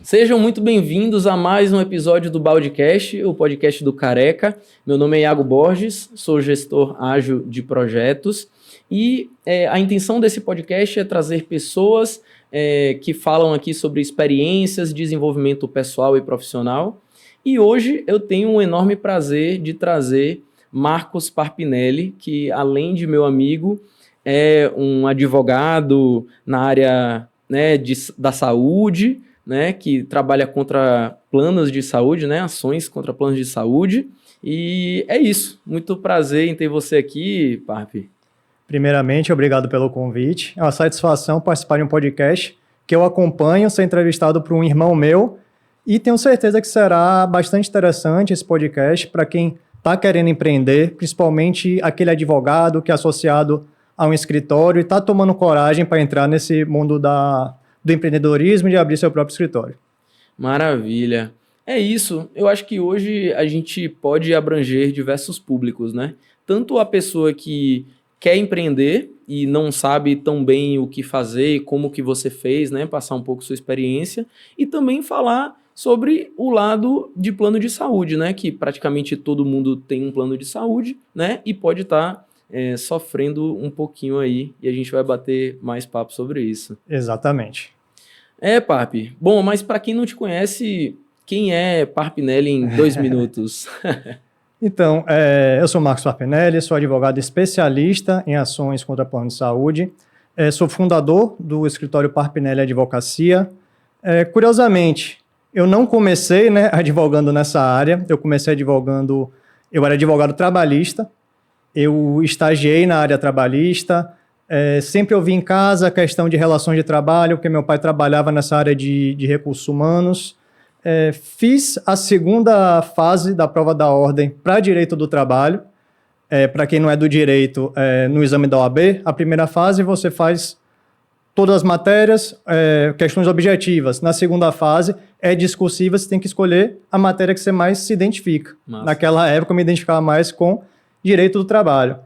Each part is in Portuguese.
Sejam muito bem-vindos a mais um episódio do Baldecast, o podcast do Careca. Meu nome é Iago Borges, sou gestor ágil de projetos e a intenção desse podcast é trazer pessoas que falam aqui sobre experiências, desenvolvimento pessoal e profissional. E hoje eu tenho um enorme prazer de trazer Marcos Parpinelli, que além de meu amigo, é um advogado na área da saúde, que trabalha contra planos de saúde, ações contra planos de saúde. E é isso. Muito prazer em ter você aqui, Parp. Primeiramente, obrigado pelo convite. É uma satisfação participar de um podcast que eu acompanho, ser entrevistado por um irmão meu, e tenho certeza que será bastante interessante esse podcast para quem está querendo empreender, principalmente aquele advogado que é associado a um escritório e está tomando coragem para entrar nesse mundo do empreendedorismo e de abrir seu próprio escritório. Maravilha. É isso. Eu acho que hoje a gente pode abranger diversos públicos, né? Tanto a pessoa que quer empreender e não sabe tão bem o que fazer e como que você fez, né? Passar um pouco sua experiência e também falar sobre o lado de plano de saúde, né? Que praticamente todo mundo tem um plano de saúde, né? E pode estar sofrendo um pouquinho aí e a gente vai bater mais papo sobre isso. Exatamente. Parp. Bom, mas para quem não te conhece, quem é Parpinelli em 2 minutos? Então, eu sou Marcos Parpinelli, sou advogado especialista em ações contra plano de saúde, sou fundador do escritório Parpinelli Advocacia. Curiosamente, eu não comecei advogando nessa área, eu era advogado trabalhista, eu estagiei na área trabalhista, sempre ouvi em casa a questão de relações de trabalho, porque meu pai trabalhava nessa área de recursos humanos. Fiz a segunda fase da prova da ordem para direito do trabalho. Para quem não é do direito, no exame da OAB, a primeira fase você faz todas as matérias, questões objetivas. Na segunda fase é discursiva, você tem que escolher a matéria que você mais se identifica. Nossa. Naquela época eu me identificava mais com direito do trabalho.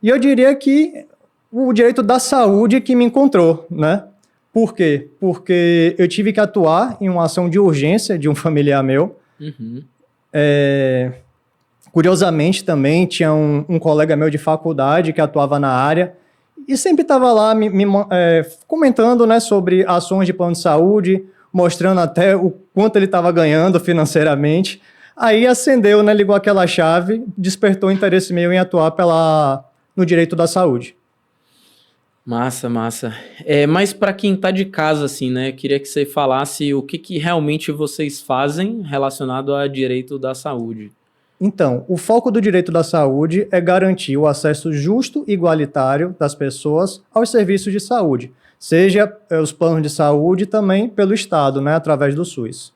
E eu diria que o direito da saúde que me encontrou, né? Por quê? Porque eu tive que atuar em uma ação de urgência de um familiar meu. Uhum. Curiosamente também tinha um colega meu de faculdade que atuava na área e sempre estava lá comentando, sobre ações de plano de saúde, mostrando até o quanto ele estava ganhando financeiramente. Aí acendeu, ligou aquela chave, despertou o interesse meu em atuar no direito da saúde. Massa. Mas para quem está de casa, assim, queria que você falasse o que realmente vocês fazem relacionado a direito da saúde. Então, o foco do direito da saúde é garantir o acesso justo e igualitário das pessoas aos serviços de saúde, seja os planos de saúde também pelo Estado, através do SUS.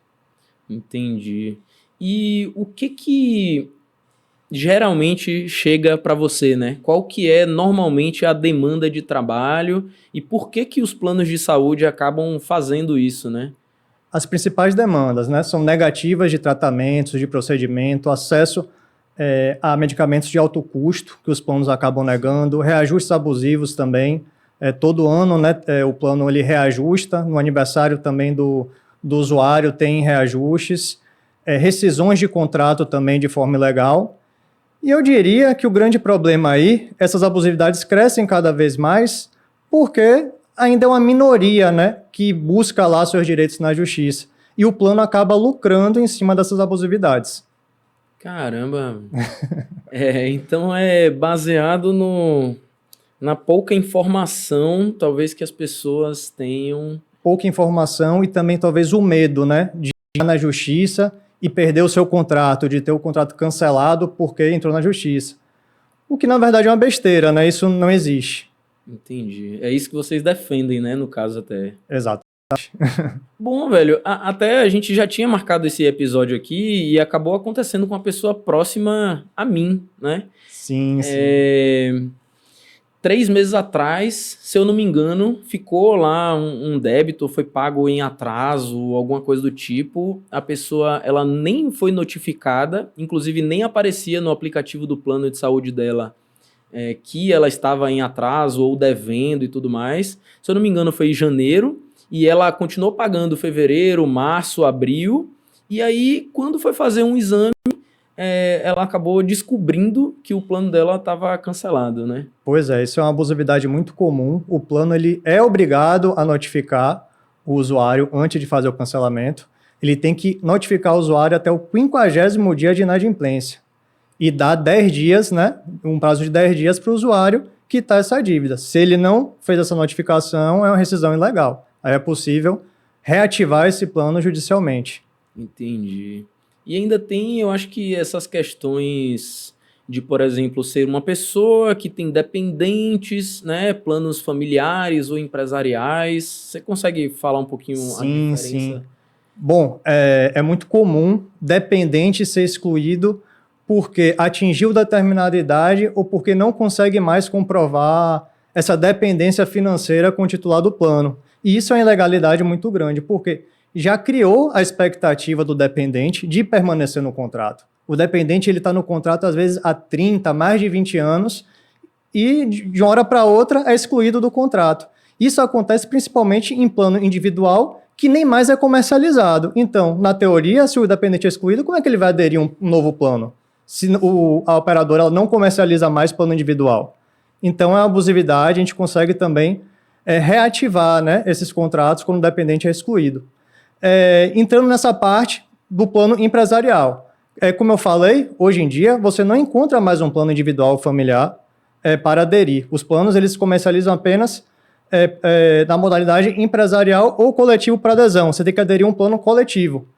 Entendi. E o que geralmente chega para você, Qual que é normalmente a demanda de trabalho e por que os planos de saúde acabam fazendo isso, As principais demandas, são negativas de tratamentos, de procedimento, acesso a medicamentos de alto custo, que os planos acabam negando, reajustes abusivos também. Todo ano, o plano ele reajusta, no aniversário também do usuário tem reajustes, rescisões de contrato também de forma ilegal. E eu diria que o grande problema aí, essas abusividades crescem cada vez mais, porque ainda é uma minoria, que busca lá seus direitos na justiça. E o plano acaba lucrando em cima dessas abusividades. Caramba! Então é baseado na pouca informação, talvez, que as pessoas tenham. Pouca informação e também talvez o medo, de ir na justiça e perder o seu contrato, de ter o contrato cancelado porque entrou na justiça. O que, na verdade, é uma besteira, Isso não existe. Entendi. É isso que vocês defendem, no caso até. Exato. Bom, velho, até a gente já tinha marcado esse episódio aqui e acabou acontecendo com uma pessoa próxima a mim, Sim. 3 meses atrás, se eu não me engano, ficou lá um débito, foi pago em atraso, alguma coisa do tipo. A pessoa, ela nem foi notificada, inclusive nem aparecia no aplicativo do plano de saúde dela que ela estava em atraso ou devendo e tudo mais. Se eu não me engano, foi em janeiro. e ela continuou pagando fevereiro, março, abril, e aí quando foi fazer um exame, ela acabou descobrindo que o plano dela estava cancelado, né? Pois é, isso é uma abusividade muito comum. O plano ele é obrigado a notificar o usuário antes de fazer o cancelamento. Ele tem que notificar o usuário até o 50º dia de inadimplência e dar 10 dias, né, um prazo de 10 dias para o usuário quitar essa dívida. Se ele não fez essa notificação, é uma rescisão ilegal. Aí é possível reativar esse plano judicialmente. Entendi. E ainda tem, eu acho que essas questões de, por exemplo, ser uma pessoa que tem dependentes, né, planos familiares ou empresariais. Você consegue falar um pouquinho a diferença? Sim. Bom, é muito comum dependente ser excluído porque atingiu determinada idade ou porque não consegue mais comprovar essa dependência financeira com o titular do plano. E isso é uma ilegalidade muito grande, porque já criou a expectativa do dependente de permanecer no contrato. O dependente está no contrato, às vezes, há 30, mais de 20 anos, e de uma hora para outra é excluído do contrato. Isso acontece principalmente em plano individual, que nem mais é comercializado. Então, na teoria, se o dependente é excluído, como é que ele vai aderir a um novo plano? Se a operadora ela não comercializa mais plano individual. Então, é uma abusividade, a gente consegue também reativar, né, esses contratos quando o dependente é excluído. Entrando nessa parte do plano empresarial. Como eu falei, hoje em dia, você não encontra mais um plano individual familiar para aderir. Os planos eles comercializam apenas na modalidade empresarial ou coletivo para adesão. Você tem que aderir a um plano coletivo.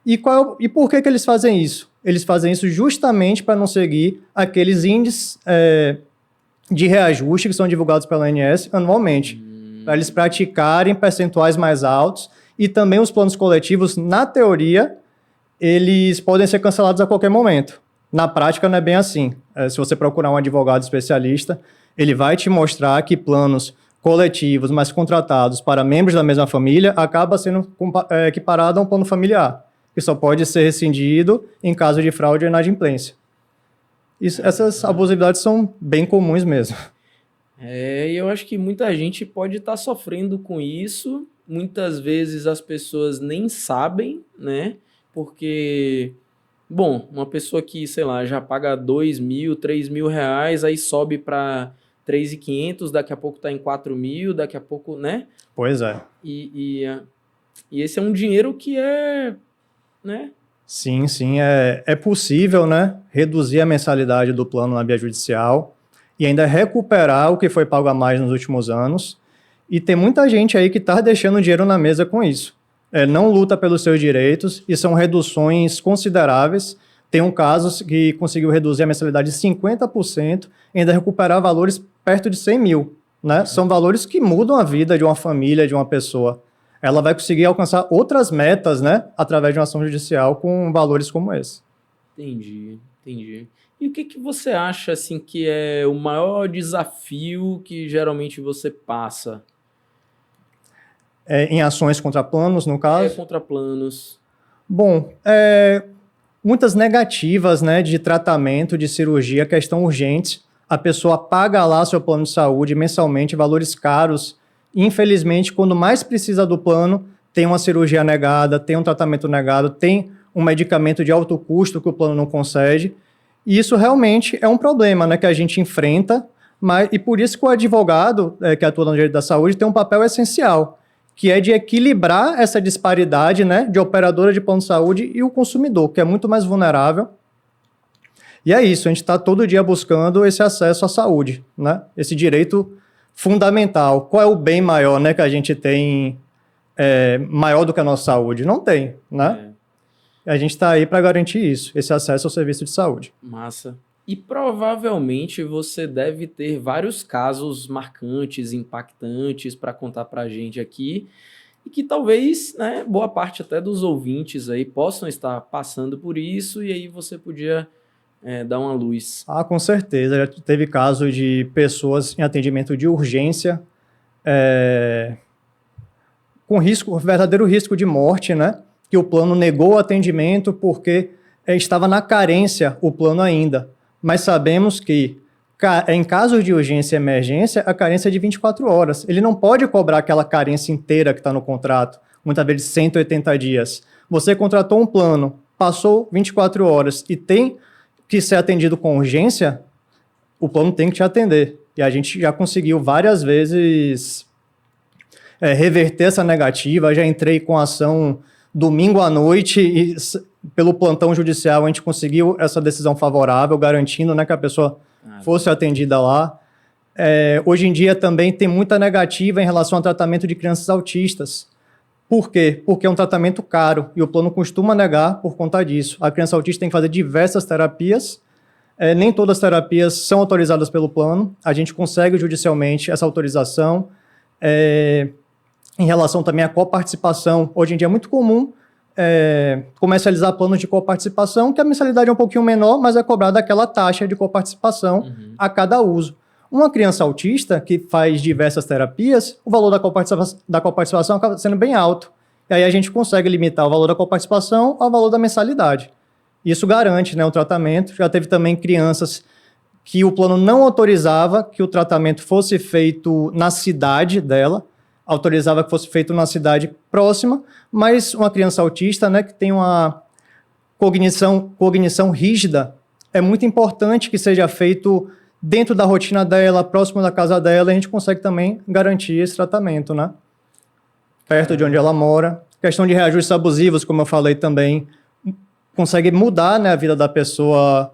E por que eles fazem isso? Eles fazem isso justamente para não seguir aqueles índices de reajuste que são divulgados pela ANS anualmente, para eles praticarem percentuais mais altos. E também os planos coletivos, na teoria, eles podem ser cancelados a qualquer momento. Na prática, não é bem assim. Se você procurar um advogado especialista, ele vai te mostrar que planos coletivos, mas contratados para membros da mesma família, acaba sendo equiparado a um plano familiar, que só pode ser rescindido em caso de fraude ou inadimplência. Essas abusividades são bem comuns mesmo. E eu acho que muita gente pode estar sofrendo com isso. Muitas vezes as pessoas nem sabem, né? Porque, bom, uma pessoa que, sei lá, já paga 2.000, 3.000 reais, aí sobe para 3.500, daqui a pouco está em 4.000, daqui a pouco, né? Pois é. E esse é um dinheiro que né? Sim, é possível, né, reduzir a mensalidade do plano na via judicial e ainda recuperar o que foi pago a mais nos últimos anos. E tem muita gente aí que está deixando dinheiro na mesa com isso. Não luta pelos seus direitos e são reduções consideráveis. Tem um caso que conseguiu reduzir a mensalidade de 50% e ainda recuperar valores perto de 100 mil. Né? São valores que mudam a vida de uma família, de uma pessoa. Ela vai conseguir alcançar outras metas, né, através de uma ação judicial com valores como esse. Entendi. E o que você acha assim, que é o maior desafio que geralmente você passa? Em ações contra planos, no caso? Contra planos. Bom, muitas negativas, né, de tratamento, de cirurgia, questão urgente. A pessoa paga lá seu plano de saúde mensalmente, valores caros. Infelizmente, quando mais precisa do plano, tem uma cirurgia negada, tem um tratamento negado, tem um medicamento de alto custo que o plano não concede. E isso realmente é um problema, né, que a gente enfrenta, e por isso que o advogado que atua no direito da saúde tem um papel essencial, que é de equilibrar essa disparidade, né, de operadora de plano de saúde e o consumidor, que é muito mais vulnerável. E é isso, a gente está todo dia buscando esse acesso à saúde, né, esse direito fundamental. Qual é o bem maior, né, que a gente tem maior do que a nossa saúde? Não tem, né? A gente está aí para garantir isso, esse acesso ao serviço de saúde. Massa. E provavelmente você deve ter vários casos marcantes, impactantes para contar para a gente aqui e que talvez, né, boa parte até dos ouvintes aí possam estar passando por isso e aí você podia dar uma luz. Com certeza. Já teve caso de pessoas em atendimento de urgência com verdadeiro risco de morte, né? Que o plano negou o atendimento porque estava na carência o plano ainda. Mas sabemos que Em casos de urgência e emergência, a carência é de 24 horas. Ele não pode cobrar aquela carência inteira que está no contrato, muitas vezes 180 dias. Você contratou um plano, passou 24 horas e tem que ser atendido com urgência, o plano tem que te atender. E a gente já conseguiu várias vezes reverter essa negativa. Já entrei com ação domingo à noite e pelo plantão judicial a gente conseguiu essa decisão favorável, garantindo, né, que a pessoa fosse atendida lá. Hoje em dia também tem muita negativa em relação ao tratamento de crianças autistas. Por quê? Porque é um tratamento caro e o plano costuma negar por conta disso. A criança autista tem que fazer diversas terapias, nem todas as terapias são autorizadas pelo plano, a gente consegue judicialmente essa autorização. Em relação também à coparticipação, hoje em dia é muito comum comercializar planos de coparticipação, que a mensalidade é um pouquinho menor, mas é cobrada aquela taxa de coparticipação a cada uso. Uma criança autista que faz diversas terapias, o valor da coparticipação acaba sendo bem alto. E aí a gente consegue limitar o valor da coparticipação ao valor da mensalidade. Isso garante, né, o tratamento. Já teve também crianças que o plano não autorizava que o tratamento fosse feito na cidade dela, autorizava que fosse feito na cidade próxima, mas uma criança autista, né, que tem uma cognição rígida, é muito importante que seja feito dentro da rotina dela, próximo da casa dela, a gente consegue também garantir esse tratamento, né? Perto de onde ela mora. Questão de reajustes abusivos, como eu falei também, consegue mudar, né, a vida da pessoa,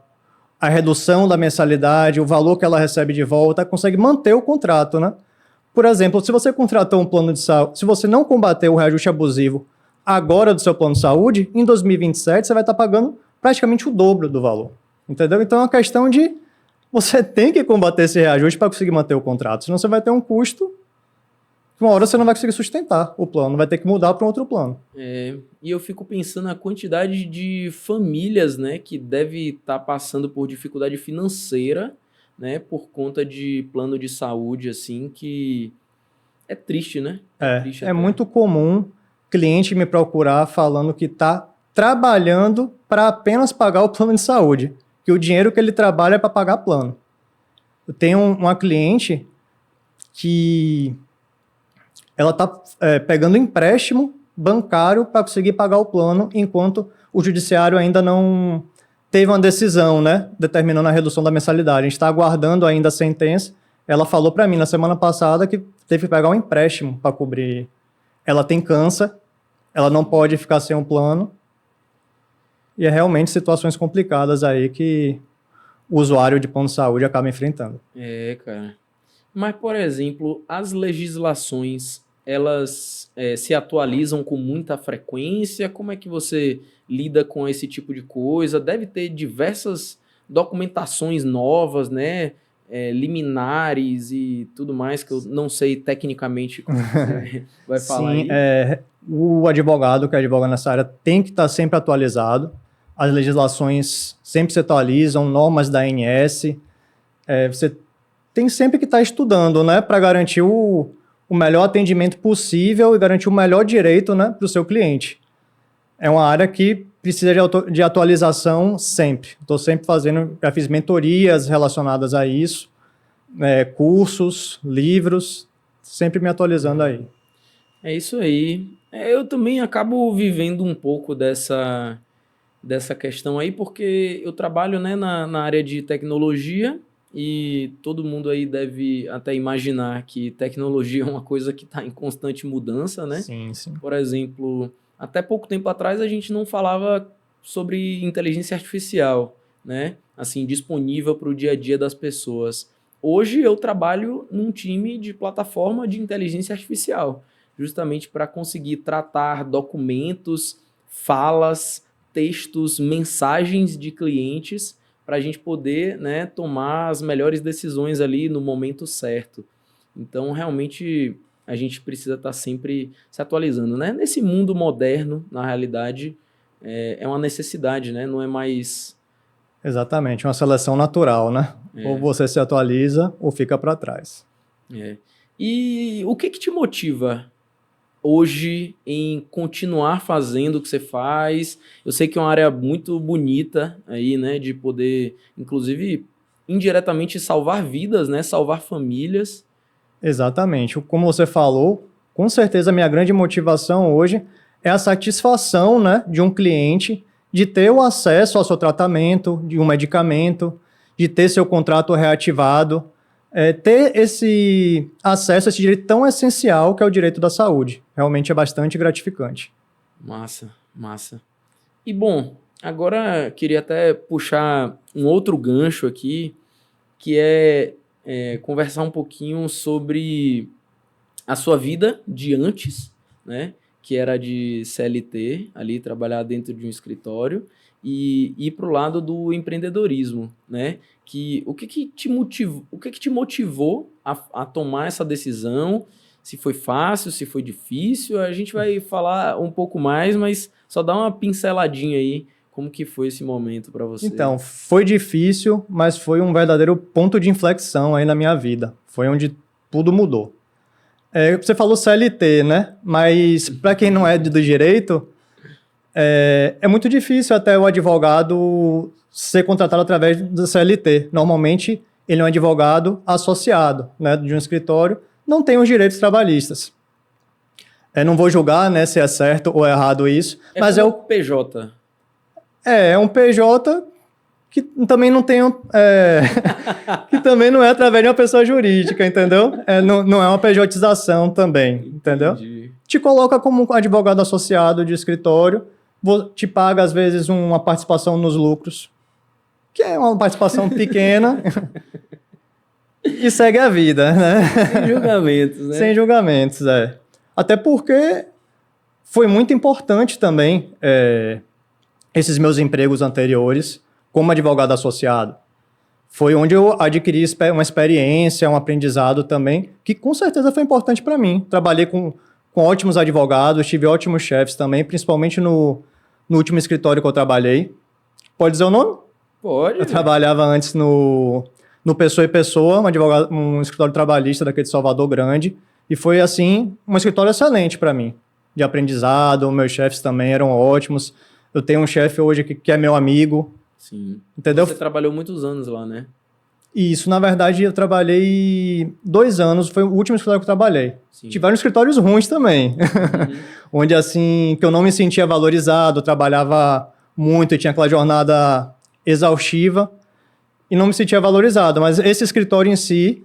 a redução da mensalidade, o valor que ela recebe de volta, consegue manter o contrato, né? Por exemplo, se você contratou um plano de saúde, se você não combater o reajuste abusivo agora do seu plano de saúde, em 2027 você vai estar pagando praticamente o dobro do valor, entendeu? Então é uma questão de você tem que combater esse reajuste para conseguir manter o contrato, senão você vai ter um custo que uma hora você não vai conseguir sustentar o plano, vai ter que mudar para um outro plano. E eu fico pensando na quantidade de famílias, né, que deve estar passando por dificuldade financeira, né, por conta de plano de saúde, assim, que é triste, né? Triste É muito comum cliente me procurar falando que está trabalhando para apenas pagar o plano de saúde, que o dinheiro que ele trabalha é para pagar plano. Eu tenho uma cliente que ela está pegando empréstimo bancário para conseguir pagar o plano, enquanto o judiciário ainda não teve uma decisão, né, determinando a redução da mensalidade. A gente está aguardando ainda a sentença. Ela falou para mim na semana passada que teve que pegar um empréstimo para cobrir. Ela tem câncer, ela não pode ficar sem um plano. E é realmente situações complicadas aí que o usuário de plano de saúde acaba enfrentando. Cara. Mas, por exemplo, as legislações, elas se atualizam com muita frequência? Como é que você lida com esse tipo de coisa? Deve ter diversas documentações novas, né? Liminares e tudo mais, que eu não sei tecnicamente como você vai falar aí. Sim, o advogado que advoga nessa área tem que estar sempre atualizado. As legislações sempre se atualizam, normas da ANS. Você tem sempre que estar estudando, né, para garantir o melhor atendimento possível e garantir o melhor direito, né, para o seu cliente. É uma área que precisa de atualização sempre. Estou sempre já fiz mentorias relacionadas a isso, cursos, livros, sempre me atualizando aí. É isso aí. Eu também acabo vivendo um pouco dessa questão aí, porque eu trabalho, né, na área de tecnologia e todo mundo aí deve até imaginar que tecnologia é uma coisa que está em constante mudança, né? Sim, sim. Por exemplo, até pouco tempo atrás a gente não falava sobre inteligência artificial, né? Assim, disponível para o dia a dia das pessoas. Hoje eu trabalho num time de plataforma de inteligência artificial, justamente para conseguir tratar documentos, falas, textos, mensagens de clientes, para a gente poder, né, tomar as melhores decisões ali no momento certo. Então, realmente, a gente precisa estar sempre se atualizando, né? Nesse mundo moderno, na realidade, é uma necessidade, né? Não é mais... Exatamente, uma seleção natural, né? Ou você se atualiza ou fica para trás. E o que te motiva hoje em continuar fazendo o que você faz? Eu sei que é uma área muito bonita aí, né? De poder, inclusive, indiretamente salvar vidas, né? Salvar famílias. Exatamente. Como você falou, com certeza a minha grande motivação hoje é a satisfação, né, de um cliente de ter o acesso ao seu tratamento, de um medicamento, de ter seu contrato reativado, ter esse acesso a esse direito tão essencial que é o direito da saúde. Realmente é bastante gratificante. Massa, massa. E bom, agora queria até puxar um outro gancho aqui, que é conversar um pouquinho sobre a sua vida de antes, né? Que era de CLT, ali trabalhar dentro de um escritório, e ir para o lado do empreendedorismo, né? O que te motivou a tomar essa decisão? Se foi fácil, se foi difícil, a gente vai falar um pouco mais, mas só dá uma pinceladinha aí, como que foi esse momento para você? Então, foi difícil, mas foi um verdadeiro ponto de inflexão aí na minha vida. Foi onde tudo mudou. Você falou CLT, né? Mas para quem não é do direito, é muito difícil até o advogado ser contratado através do CLT. Normalmente, ele é um advogado associado, né, de um escritório, não tem os direitos trabalhistas. Não vou julgar, né, se é certo ou errado isso, mas é o PJ. É um PJ que também não tem que também não é através de uma pessoa jurídica, entendeu? Não é uma pejotização também, entendeu? Entendi. Te coloca como advogado associado de escritório, te paga às vezes uma participação nos lucros, que é uma participação pequena, e segue a vida, né? Sem julgamentos, né? Sem julgamentos, Até porque foi muito importante também esses meus empregos anteriores como advogado associado. Foi onde eu adquiri uma experiência, um aprendizado também, que com certeza foi importante para mim. Trabalhei com ótimos advogados, tive ótimos chefes também, principalmente no último escritório que eu trabalhei. Pode dizer o nome? Pode. Eu trabalhava antes no Pessoa e Pessoa, um escritório trabalhista daqui de Salvador Grande, e foi, assim, um escritório excelente para mim, de aprendizado. Meus chefes também eram ótimos. Eu tenho um chefe hoje que é meu amigo. Sim. Entendeu? Você trabalhou muitos anos lá, né? Isso, na verdade, eu trabalhei 2 anos, foi o último escritório que eu trabalhei. Sim. Tiveram escritórios ruins também, onde, assim, que eu não me sentia valorizado, trabalhava muito e tinha aquela jornada exaustiva e não me sentia valorizado. Mas esse escritório em si,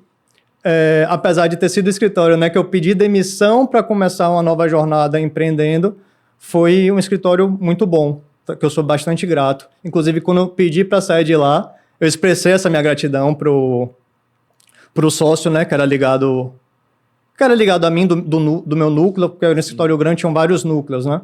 apesar de ter sido escritório, né, que eu pedi demissão para começar uma nova jornada empreendendo, foi um escritório muito bom, que eu sou bastante grato. Inclusive, quando eu pedi para sair de lá, eu expressei essa minha gratidão pro sócio, né, que era ligado a mim, do meu núcleo, porque no escritório grande tinham vários núcleos, né?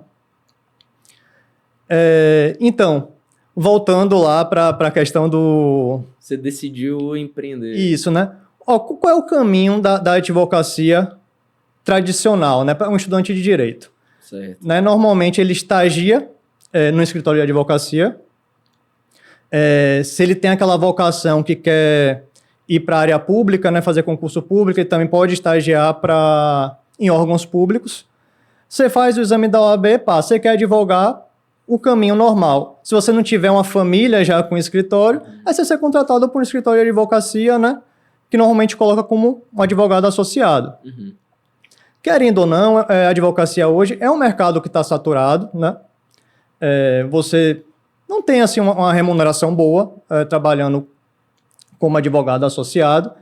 Então, voltando lá para a questão do... Você decidiu empreender. Isso, né? Qual é o caminho da advocacia tradicional, né, para um estudante de direito? Certo. Né? Normalmente ele estagia no escritório de advocacia. Se ele tem aquela vocação que quer ir para a área pública, né, fazer concurso público, ele também pode estagiar em órgãos públicos. Você faz o exame da OAB, você quer advogar, o caminho normal. Se você não tiver uma família já com escritório, aí você ser contratado por um escritório de advocacia, né, que normalmente coloca como um advogado associado. Uhum. Querendo ou não, a advocacia hoje é um mercado que está saturado, né? Você não tem assim uma remuneração boa trabalhando como advogado associado.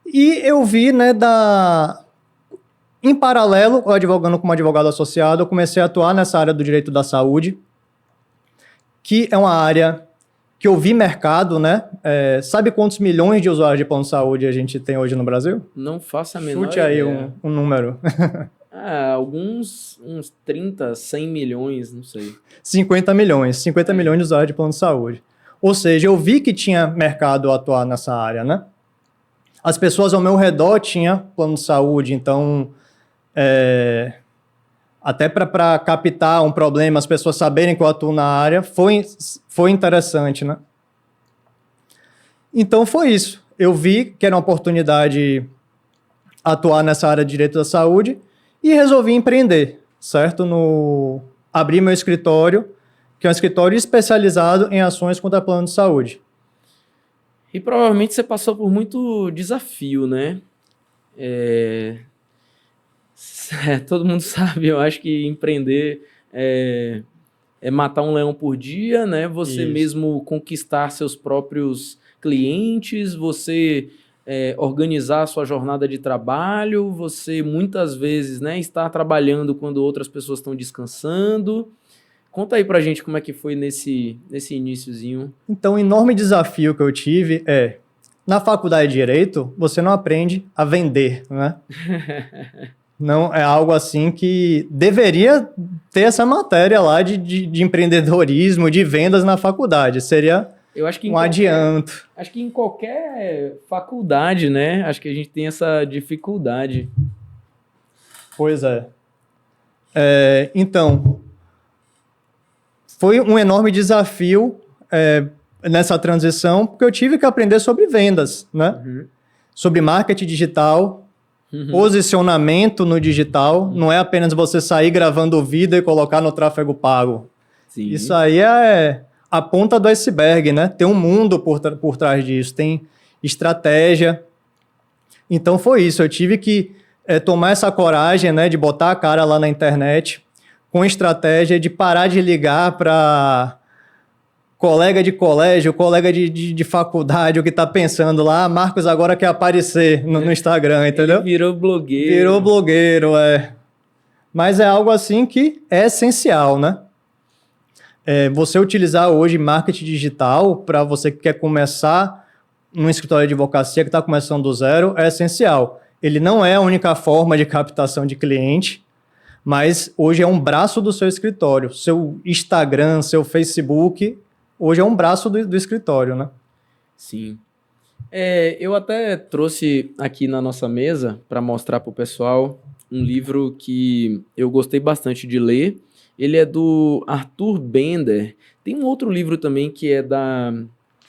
E eu vi, né, em paralelo, advogando como advogado associado, eu comecei a atuar nessa área do direito da saúde, que é uma área que eu vi mercado, né? Sabe quantos milhões de usuários de plano de saúde a gente tem hoje no Brasil? Não faço a menor Chute aí ideia. um número. Uns 30, 100 milhões, não sei. 50 milhões de usuários de plano de saúde. Ou seja, eu vi que tinha mercado a atuar nessa área, né? As pessoas ao meu redor tinham plano de saúde, então, até para captar um problema, as pessoas saberem que eu atuo na área, foi interessante, né? Então, foi isso. Eu vi que era uma oportunidade atuar nessa área de direito da saúde e resolvi empreender, certo? Abri meu escritório, que é um escritório especializado em ações contra plano de saúde. E provavelmente você passou por muito desafio, né? Todo mundo sabe, eu acho que empreender é matar um leão por dia, né? Você Isso. mesmo conquistar seus próprios clientes, você organizar a sua jornada de trabalho, você muitas vezes, né, estar trabalhando quando outras pessoas estão descansando. Conta aí pra gente como é que foi nesse iniciozinho. Então, o enorme desafio que eu tive na faculdade de Direito, você não aprende a vender, né? Não é algo assim que deveria ter essa matéria lá de empreendedorismo, de vendas na faculdade. Seria Eu acho que adianto. acho que em qualquer faculdade, né? Acho que a gente tem essa dificuldade. Pois é. Então, foi um enorme desafio nessa transição, porque eu tive que aprender sobre vendas, né? Uhum. Sobre marketing digital, posicionamento no digital. Não é apenas você sair gravando vídeo e colocar no tráfego pago. Sim. Isso aí é a ponta do iceberg, né? Tem um mundo por trás disso, tem estratégia. Então foi isso, eu tive que tomar essa coragem, né, de botar a cara lá na internet, com estratégia de parar de ligar para colega de colégio, colega de faculdade, o que está pensando lá, Marcos agora quer aparecer no Instagram, entendeu? Ele virou blogueiro. Virou blogueiro, Mas é algo assim que é essencial, né? Você utilizar hoje marketing digital para você que quer começar num escritório de advocacia que está começando do zero é essencial. Ele não é a única forma de captação de cliente, mas hoje é um braço do seu escritório. Seu Instagram, seu Facebook, hoje é um braço do escritório, né? Sim. Eu até trouxe aqui na nossa mesa para mostrar para o pessoal um livro que eu gostei bastante de ler. Ele é do Arthur Bender. Tem um outro livro também que é da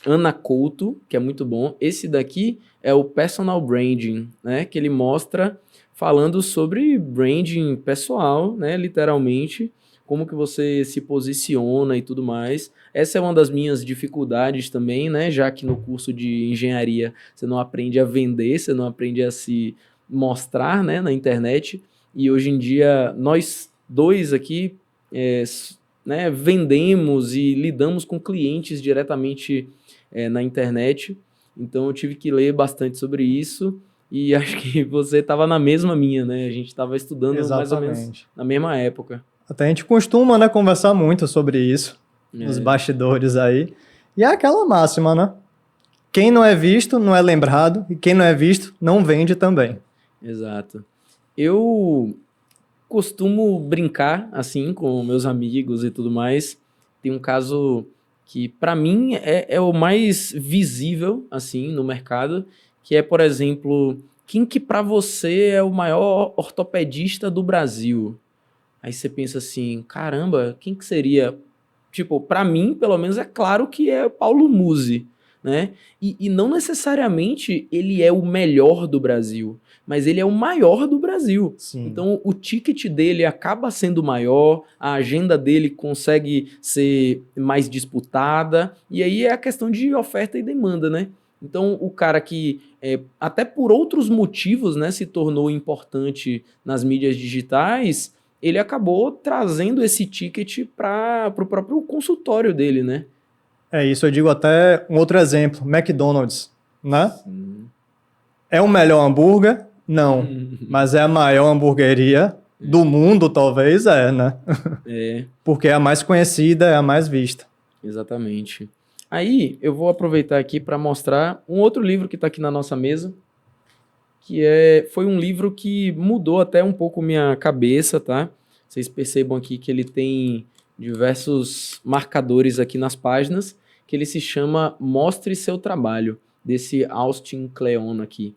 Ana Couto, que é muito bom. Esse daqui é o Personal Branding, né? Que ele mostra falando sobre branding pessoal, né? Literalmente, como que você se posiciona e tudo mais. Essa é uma das minhas dificuldades também, né? Já que no curso de engenharia você não aprende a vender, você não aprende a se mostrar, né, na internet. E hoje em dia nós dois aqui né, vendemos e lidamos com clientes diretamente na internet. Então eu tive que ler bastante sobre isso. E acho que você estava na mesma minha, né? A gente estava estudando mais ou menos na mesma época. Até a gente costuma, né, conversar muito sobre isso, nos bastidores aí. E é aquela máxima, né? Quem não é visto não é lembrado, e quem não é visto não vende também. Exato. Eu costumo brincar, assim, com meus amigos e tudo mais. Tem um caso que, para mim, é o mais visível, assim, no mercado, que é, por exemplo, quem que para você é o maior ortopedista do Brasil? Aí você pensa assim, caramba, quem que seria? Tipo, para mim, pelo menos, é claro que é Paulo Musi, né? E não necessariamente ele é o melhor do Brasil, mas ele é o maior do Brasil. Sim. Então, o ticket dele acaba sendo maior, a agenda dele consegue ser mais disputada, e aí é a questão de oferta e demanda, né? Então, o cara que, até por outros motivos, né, se tornou importante nas mídias digitais, ele acabou trazendo esse ticket para o próprio consultório dele, né? Isso eu digo até um outro exemplo, McDonald's, né? Sim. É o melhor hambúrguer? Não, mas é a maior hamburgueria do mundo, talvez, né? Porque é a mais conhecida, é a mais vista. Exatamente. Aí, eu vou aproveitar aqui para mostrar um outro livro que está aqui na nossa mesa, que foi um livro que mudou até um pouco minha cabeça, tá? Vocês percebam aqui que ele tem diversos marcadores aqui nas páginas, que ele se chama Mostre Seu Trabalho, desse Austin Kleon aqui.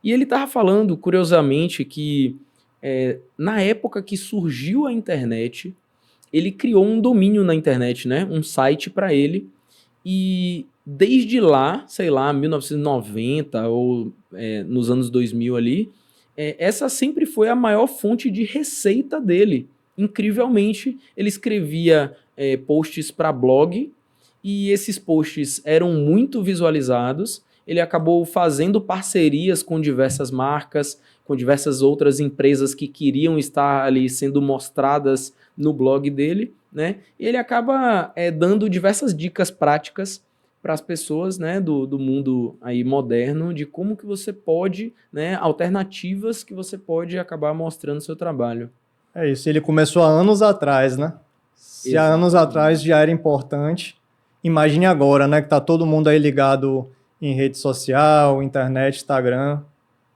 E ele estava falando, curiosamente, que na época que surgiu a internet, ele criou um domínio na internet, né? Um site para ele, e desde lá, sei lá, 1990 ou nos anos 2000 ali, essa sempre foi a maior fonte de receita dele. Incrivelmente, ele escrevia posts para blog, e esses posts eram muito visualizados, ele acabou fazendo parcerias com diversas marcas, com diversas outras empresas que queriam estar ali sendo mostradas no blog dele, né? E ele acaba dando diversas dicas práticas para as pessoas, né, do mundo aí moderno, de como que você pode, né, alternativas que você pode acabar mostrando seu trabalho. É isso, ele começou há anos atrás, né? Se há anos atrás já era importante, imagine agora, né, que tá todo mundo aí ligado em rede social, internet, Instagram,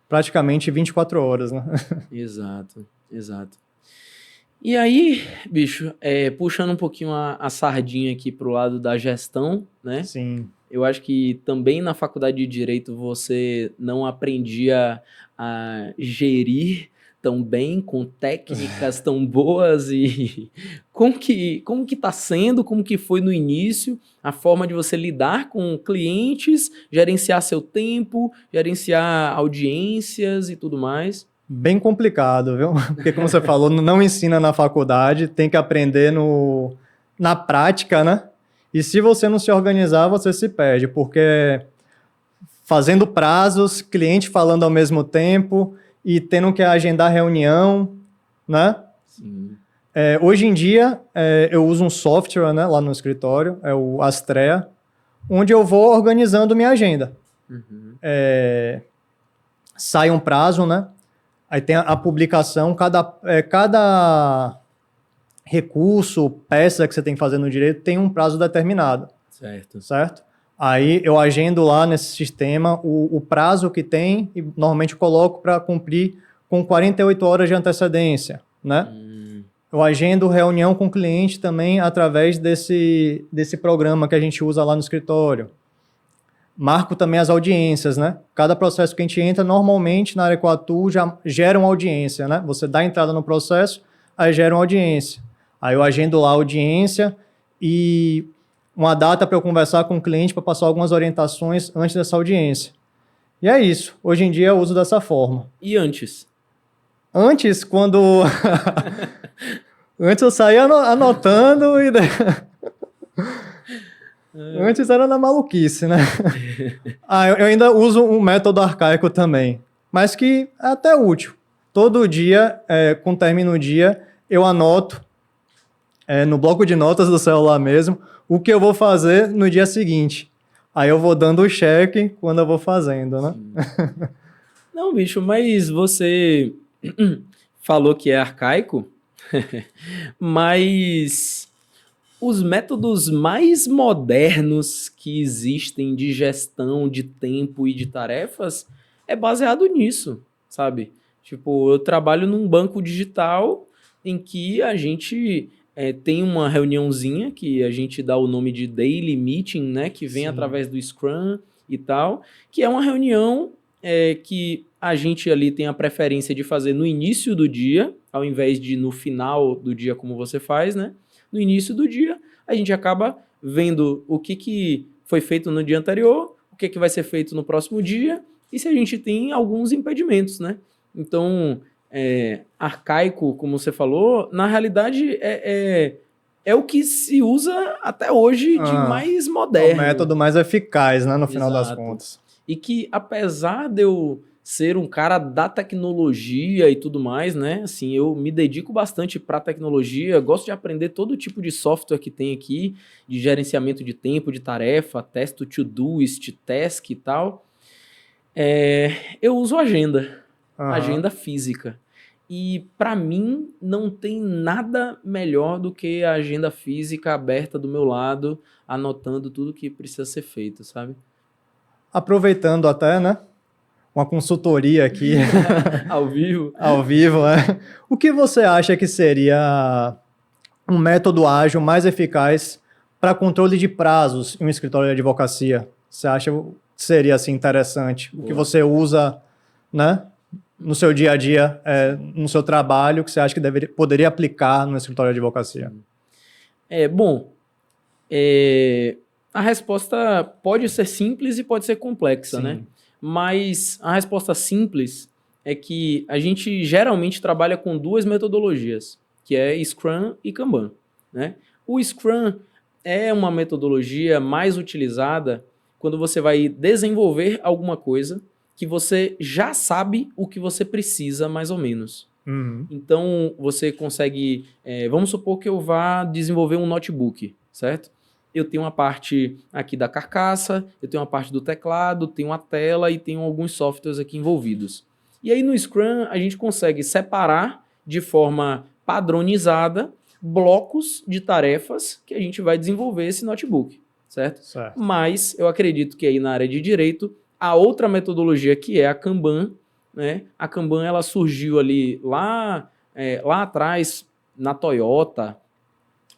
praticamente 24 horas, né? Exato, exato. E aí, bicho, puxando um pouquinho a sardinha aqui pro lado da gestão, né? Sim. Eu acho que também na faculdade de Direito você não aprendia a gerir tão bem, com técnicas tão boas e como que tá sendo, como que foi no início, a forma de você lidar com clientes, gerenciar seu tempo, gerenciar audiências e tudo mais. Bem complicado, viu? Porque, como você falou, não ensina na faculdade, tem que aprender na prática, né? E se você não se organizar, você se perde, porque fazendo prazos, cliente falando ao mesmo tempo e tendo que agendar reunião, né? Sim. Hoje em dia, eu uso um software, né, lá no escritório, é o Astrea, onde eu vou organizando minha agenda. Uhum. Sai um prazo, né? Aí tem a publicação, cada recurso, peça que você tem que fazer no direito tem um prazo determinado, certo? Aí eu agendo lá nesse sistema o prazo que tem e normalmente coloco para cumprir com 48 horas de antecedência, né? Eu agendo reunião com o cliente também através desse programa que a gente usa lá no escritório. Marco também as audiências, né? Cada processo que a gente entra, normalmente, na área que eu atuo, já gera uma audiência, né? Você dá entrada no processo, aí gera uma audiência. Aí eu agendo lá a audiência e uma data para eu conversar com o cliente para passar algumas orientações antes dessa audiência. E é isso. Hoje em dia eu uso dessa forma. E antes? Antes, quando... Antes eu saía anotando e... Antes era na maluquice, né? Eu ainda uso um método arcaico também, mas que é até útil. Todo dia, com término do dia, eu anoto no bloco de notas do celular mesmo o que eu vou fazer no dia seguinte. Aí eu vou dando o check quando eu vou fazendo, né? Não, bicho, mas você falou que é arcaico, mas... Os métodos mais modernos que existem de gestão de tempo e de tarefas é baseado nisso, sabe? Tipo, eu trabalho num banco digital em que a gente tem uma reuniãozinha que a gente dá o nome de Daily Meeting, né? Que vem através do Scrum e tal, que é uma reunião que a gente ali tem a preferência de fazer no início do dia, ao invés de no final do dia como você faz, né? No início do dia, a gente acaba vendo o que foi feito no dia anterior, o que vai ser feito no próximo dia, e se a gente tem alguns impedimentos, né? Então, arcaico, como você falou, na realidade é o que se usa até hoje de mais moderno. É o método mais eficaz, né, no final das Exato. contas. E que, apesar de eu ser um cara da tecnologia e tudo mais, né? Assim, eu me dedico bastante para tecnologia, gosto de aprender todo tipo de software que tem aqui, de gerenciamento de tempo, de tarefa, testo Todoist, Task e tal. Eu uso agenda física. E para mim não tem nada melhor do que a agenda física aberta do meu lado, anotando tudo que precisa ser feito, sabe? Aproveitando até, né? Uma consultoria aqui. Ao vivo? Ao vivo, né? O que você acha que seria um método ágil mais eficaz para controle de prazos em um escritório de advocacia? Você acha que seria assim, interessante? Boa. O que você usa, né, no seu dia a dia, no seu trabalho, que você acha que poderia aplicar no escritório de advocacia? A resposta pode ser simples e pode ser complexa, Sim. né? Mas a resposta simples é que a gente geralmente trabalha com duas metodologias, que é Scrum e Kanban, né? O Scrum é uma metodologia mais utilizada quando você vai desenvolver alguma coisa que você já sabe o que você precisa, mais ou menos. Uhum. Então, você consegue... vamos supor que eu vá desenvolver um notebook, certo? Eu tenho uma parte aqui da carcaça, eu tenho uma parte do teclado, tenho uma tela e tenho alguns softwares aqui envolvidos. E aí no Scrum a gente consegue separar de forma padronizada blocos de tarefas que a gente vai desenvolver esse notebook, certo? Certo. Mas eu acredito que aí na área de direito, a outra metodologia que é a Kanban, né? A Kanban ela surgiu ali lá atrás na Toyota,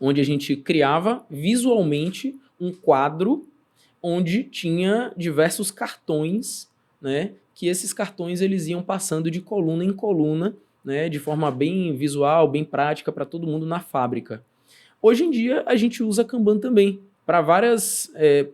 onde a gente criava visualmente um quadro onde tinha diversos cartões, né? Que esses cartões eles iam passando de coluna em coluna, né? De forma bem visual, bem prática para todo mundo na fábrica. Hoje em dia a gente usa Kanban também para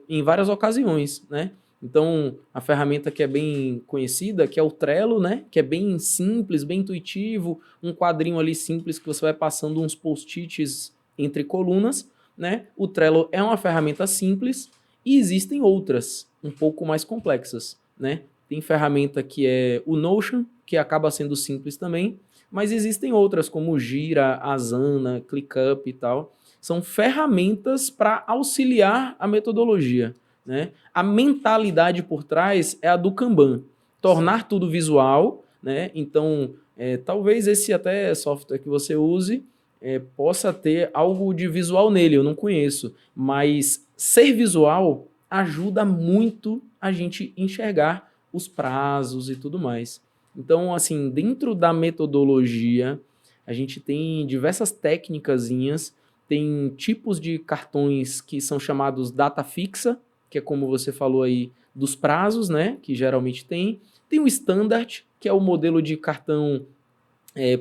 em várias ocasiões, né? Então a ferramenta que é bem conhecida, que é o Trello, né? Que é bem simples, bem intuitivo, um quadrinho ali simples que você vai passando uns post-its entre colunas, né? O Trello é uma ferramenta simples e existem outras um pouco mais complexas, né? Tem ferramenta que é o Notion, que acaba sendo simples também, mas existem outras como o Gira, Asana, ClickUp e tal. São ferramentas para auxiliar a metodologia, né? A mentalidade por trás é a do Kanban. Tornar tudo visual, né? Então, talvez esse até software que você use possa ter algo de visual nele, eu não conheço. Mas ser visual ajuda muito a gente enxergar os prazos e tudo mais. Então, assim, dentro da metodologia, a gente tem diversas técnicazinhas, tem tipos de cartões que são chamados data fixa, que é como você falou aí, dos prazos, né, que geralmente tem. Tem o standard, que é o modelo de cartão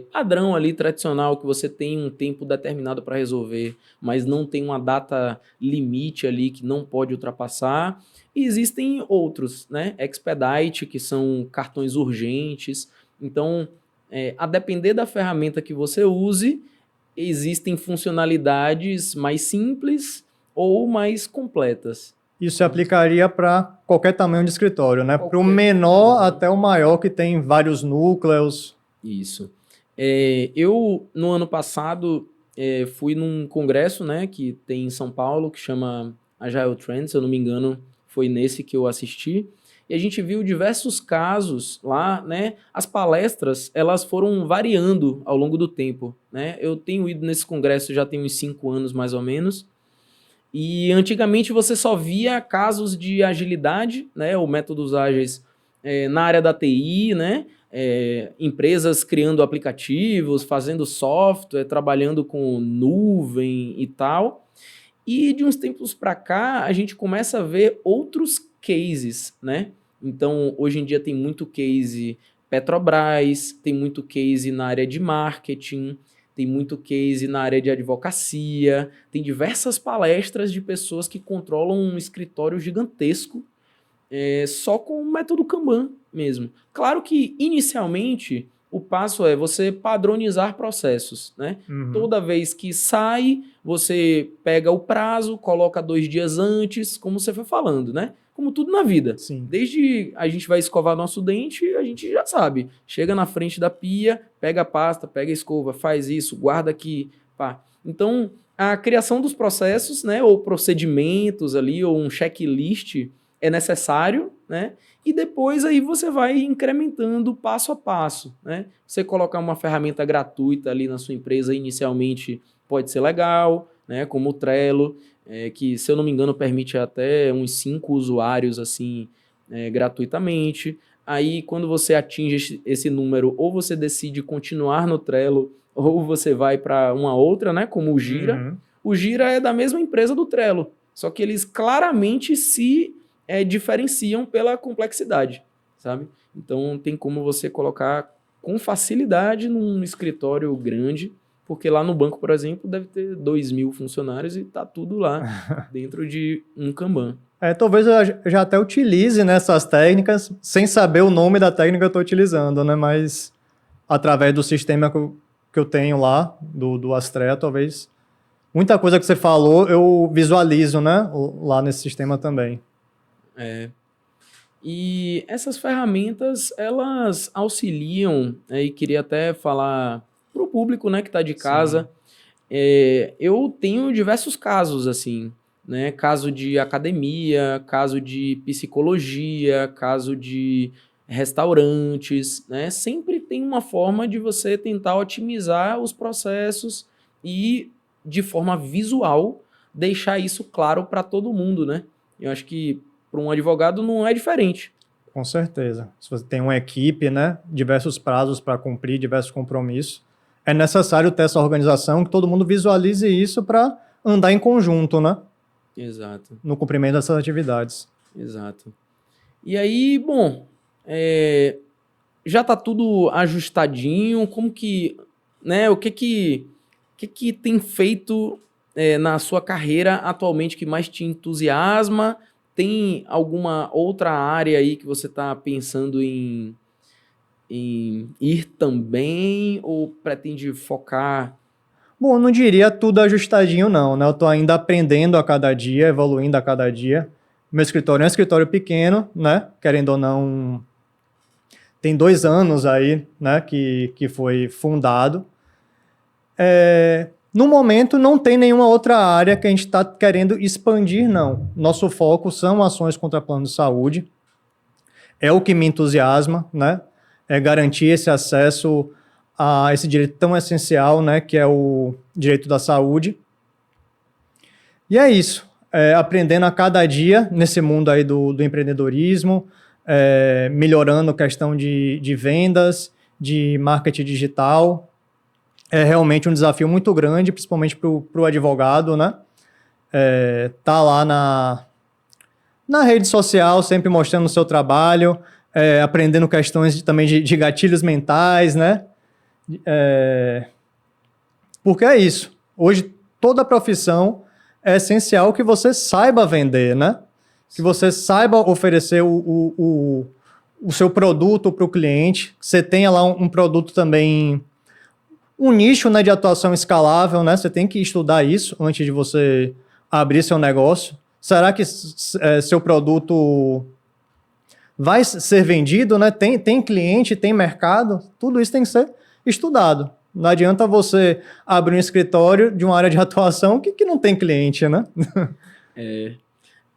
padrão ali, tradicional, que você tem um tempo determinado para resolver, mas não tem uma data limite ali que não pode ultrapassar. E existem outros, né? Expedite, que são cartões urgentes. Então, a depender da ferramenta que você use, existem funcionalidades mais simples ou mais completas. Isso se aplicaria para qualquer tamanho de escritório, né? Para o Qualquer menor tamanho. até o maior, que tem vários núcleos. Isso. Eu, no ano passado, fui num congresso, né, que tem em São Paulo, que chama Agile Trends, se eu não me engano, foi nesse que eu assisti. E a gente viu diversos casos lá, né? As palestras, elas foram variando ao longo do tempo, né? Eu tenho ido nesse congresso já tem uns 5 anos, mais ou menos. E antigamente você só via casos de agilidade, né, ou métodos ágeis na área da TI, né, empresas criando aplicativos, fazendo software, trabalhando com nuvem e tal. E de uns tempos para cá a gente começa a ver outros cases, né? Então hoje em dia tem muito case Petrobras, tem muito case na área de marketing, tem muito case na área de advocacia, tem diversas palestras de pessoas que controlam um escritório gigantesco só com o método Kanban mesmo. Claro que, inicialmente, o passo é você padronizar processos, né? Uhum. Toda vez que sai, você pega o prazo, coloca 2 dias antes, como você foi falando, né? Como tudo na vida. Sim. Desde a gente vai escovar nosso dente, a gente já sabe. Chega na frente da pia, pega a pasta, pega a escova, faz isso, guarda aqui, pá. Então, a criação dos processos, né, ou procedimentos ali, ou um checklist é necessário, né? E depois aí você vai incrementando passo a passo, né? Você colocar uma ferramenta gratuita ali na sua empresa inicialmente pode ser legal, né? Como o Trello, que se eu não me engano permite até uns 5 usuários assim gratuitamente. Aí quando você atinge esse número, ou você decide continuar no Trello, ou você vai para uma outra, né? Como o Gira. Uhum. O Gira é da mesma empresa do Trello, só que eles claramente se diferenciam pela complexidade, sabe? Então tem como você colocar com facilidade num escritório grande, porque lá no banco, por exemplo, deve ter 2.000 funcionários e tá tudo lá dentro de um Kanban. Talvez eu já até utilize nessas técnicas, sem saber o nome da técnica que eu estou utilizando, né? Mas através do sistema que eu tenho lá, do Astrea, talvez muita coisa que você falou eu visualizo, né? Lá nesse sistema também. É. E essas ferramentas, elas auxiliam, e queria até falar para o público, né, que está de Sim. casa. Eu tenho diversos casos, assim, né? Caso de academia, caso de psicologia, caso de restaurantes, né? Sempre tem uma forma de você tentar otimizar os processos e, de forma visual, deixar isso claro para todo mundo, né? Eu acho que para um advogado não é diferente. Com certeza. Se você tem uma equipe, né, diversos prazos para cumprir, diversos compromissos, é necessário ter essa organização, que todo mundo visualize isso para andar em conjunto, né, Exato, no cumprimento dessas atividades. exato. E aí, bom, já tá tudo ajustadinho, como que, né, o que que tem feito na sua carreira atualmente que mais te entusiasma? Tem alguma outra área aí que você tá pensando em ir também ou pretende focar? Bom, não diria tudo ajustadinho não, né, eu estou ainda aprendendo a cada dia, evoluindo a cada dia. Meu escritório é um escritório pequeno, né, querendo ou não, tem 2 anos aí, né, que foi fundado. No momento, não tem nenhuma outra área que a gente está querendo expandir, não. Nosso foco são ações contra plano de saúde. É o que me entusiasma, né? É garantir esse acesso a esse direito tão essencial, né? Que é o direito da saúde. E é isso. Aprendendo a cada dia nesse mundo aí do empreendedorismo, melhorando a questão de vendas, de marketing digital. É realmente um desafio muito grande, principalmente para o advogado, né? Tá lá na rede social, sempre mostrando o seu trabalho, aprendendo questões também de gatilhos mentais, né? Porque é isso. Hoje, toda profissão é essencial que você saiba vender, né? Que você saiba oferecer o seu produto para o cliente, que você tenha lá um produto também, um nicho, né, de atuação escalável, né? Você tem que estudar isso antes de você abrir seu negócio. Será que seu produto vai ser vendido, né? Tem cliente, tem mercado? Tudo isso tem que ser estudado. Não adianta você abrir um escritório de uma área de atuação que não tem cliente, né?